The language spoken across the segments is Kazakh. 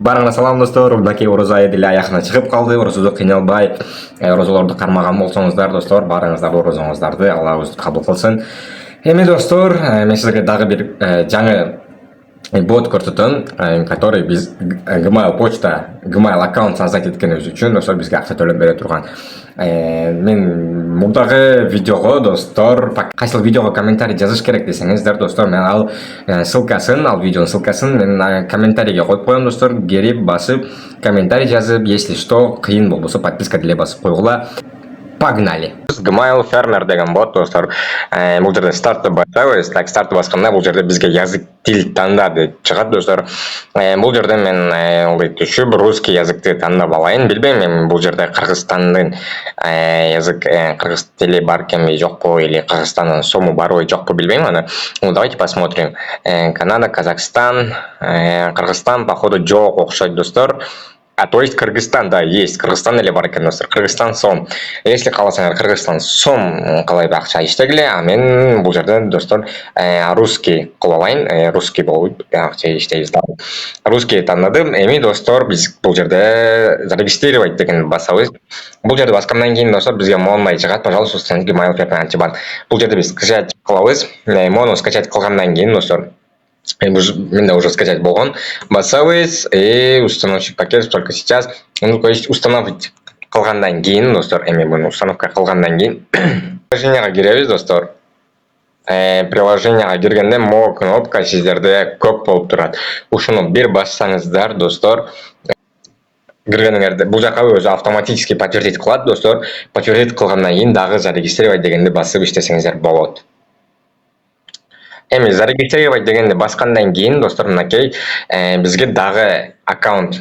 Барыңа салам достор, мынакей ораза айы деле аяқына шығып қалды. Оразада қиналбай, оразаларды қармаған болсаңыздар достор, барыңыздар оразаңыздарды Алла өзі қабыл қылсын. Эми достор, мен сізге дағы бір жаңы бот көрсөтөм, который біз Gmail почта, Gmail аккаунт создать еткеніміз үшін достор бізге ақша төлеп бере тұрған. Мен мұндағы видеоға достор, қайсыл видеоға комментарий жазыш керек десеңіздер достор, мен ал ссылкасын, ал видеоның ссылкасын мен комментарийге қойып қоямын достор, керіп басып комментарий жазып, если что қиын болса подписка деле басып қойғыла. Погнали! Gmail Farmer деген бот достор, бұл жерде стартты бастаймыз. Так, стартты басқанда бұл жерде бізге язык тіл таңда деп шығады достор. Бұл жерде мен түшіп русский языкты таңдап алайын. Білбеймін, мен бұл жерде Қырғызстанның язык қырғыз тілі бар екен бе жоқ па, или Қырғызстанның сомы бар ой жоқ па білбеймін. Ну, давайте посмотрим. Канада, Казахстан, Қырғызстан походу жоқ оқшайды достор. То есть Кыргызстан, да, есть. Кыргызстан или бар екен достор. Кыргызстан сом. Если қаласаңдар Кыргызстан сом қалай ақша иштегіле, а мен бұл жерде достор русский қылып алайын. Русский болып ақша иштейбіз. Русский таңдадым. Эми достор біз бұл жерде зарегистрировать деген басабыз. Бұл жерде басқаннан кейін достор бізге молмай шығады. Пожалуйста, установите Gmail Farmer антибан. Бұл жерде біз скачать қылабыз. Моны скачать қылғаннан кейін достор менде уже скачать болған. Басабыз и установщик пакет только сейчас. Ну, то есть установить қылғандан кейін достор, бұны установка қылғандан кейін приложенияға кіреміз достор. Приложенияға кіргенде мо кнопка сіздерде көп болып тұрады. Ушуну бір бассаңыздар достор, кіргеніңізде бұл жаққа өзі автоматически подтвердить қылады достор. Подтвердить қылғаннан кейін дағы зарегистрировать дегенде басып іштесеңіздер болады. Эми зарегистрировать дегенде басқандан кейін достор, мынакей бізге дағы аккаунт,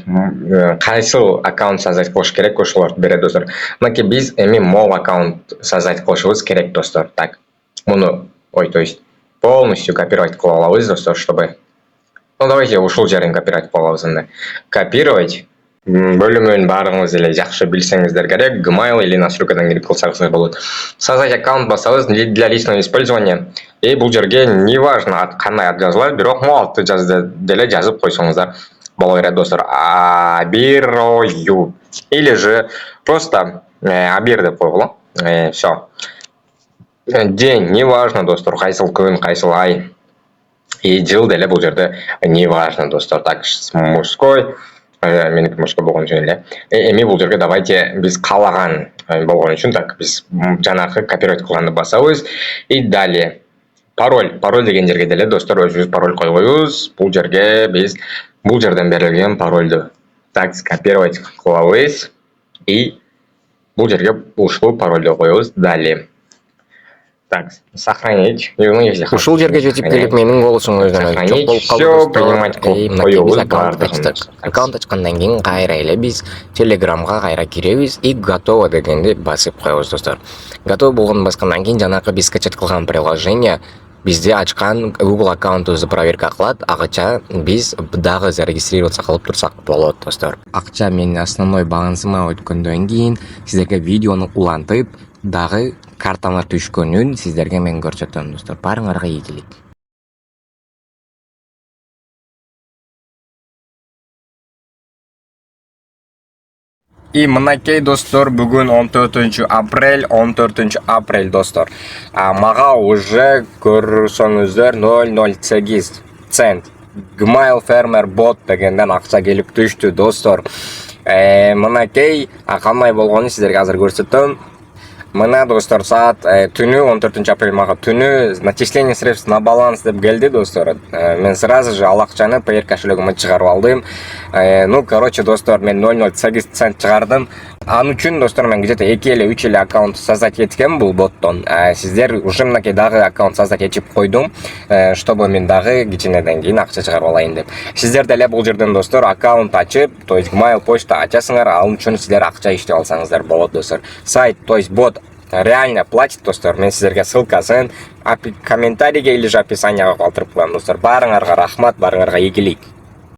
қайсыл аккаунт создать қылыш керек ошоларды береді достор. Мынакей біз эми мол аккаунт создать қылышыбыз керек достор. Так, мұны, то есть полностью копировать қыла алабыз достор, чтобы... Ну, давайте ушул жерін копировать қыла алабыз. Копировать бөлімін барыңыз еле жақшы білсеңіздер керек, Gmail или настройкадан кіріп қылсаңыздар болады. Создать аккаунт басабыз для личного использования. И бұл жерге неважно қандай ат жазылады, бирок атты деле жазып қойсаңыздар бола берет достор. Абирою или же просто Абир деп қойғыла. Все. День неважно достор, қайсыл күн, қайсыл ай. И жыл деле бұл жерде неважно достор. Так, мужской, менікі мужской болған үшін еле. Эми бұл жерге давайте біз қалаған болған үшін, так, біз жаңағы копировать қылғанды басабыз. И далее пароль деген жерге деле достор, өзіміз пароль қойғойыз. Бұл жерге біз бұл жерден берілген парольді так скопировать қылабыз. И бұл жерге ушул парольді қойғыз. Далее. Так, сохранить. Ушул жерге жетіп келіп менің голосым өзінен сохранить. Все принимать қойғыз. Аккаунт ачқандан кейін қайра еле біз Телеграмға қайра кіреміз и готово дегенде басып қойғыз достар. Готово болған басқаннан кейін жаңағы біз скачать қылған приложение бізде ачқан Google аккаунтымызды проверка қылады. Ақша біз дағы зарегистрироваться қылып тұрсақ болады достар. Ақша менің основной балансыма өткенден кейін сіздерге видеоны улантып, дағы картама түшкөнүн сіздерге мен көрсөтөм достар. Барыңарға ийгилик. И мынакей достор, бүгін 14 апрель достор. Мага уже көрсөңүздөр 0.08 цент. Gmail Farmer бот дегенден акча келип түштү достор. Мынакей кандай болгонун сиздерге азыр көрсөтөм. Мына достор, саат түнү 14 апрель мага түнү начисление средств на баланс деп келди достор. Мен сразу же ал акчаны PR кошелегиме чыгарып алдым. Ну, короче, достор, мен 0.08 цент чыгардым. Ан үчүн достор, мен где-то 2 или 3 эле аккаунт создать эткем бул боттон. Сиздер уже мынакей дагы аккаунт создать этип койдум, чтобы мен дагы кичинеден кийин акча чыгарып алайын деп. Сиздер деле бул жерден достор аккаунт ачып, то есть Gmail почта ачасыңар, ал үчүн сиздер акча иштеп алсаңыздар болот достор. Сайт, то есть бот реально платит достор. Мен сиздерге ссылкасын комментарийге или же описанияга калтырып коем достор. Барыңарга рахмат, барыңарга ийгилик.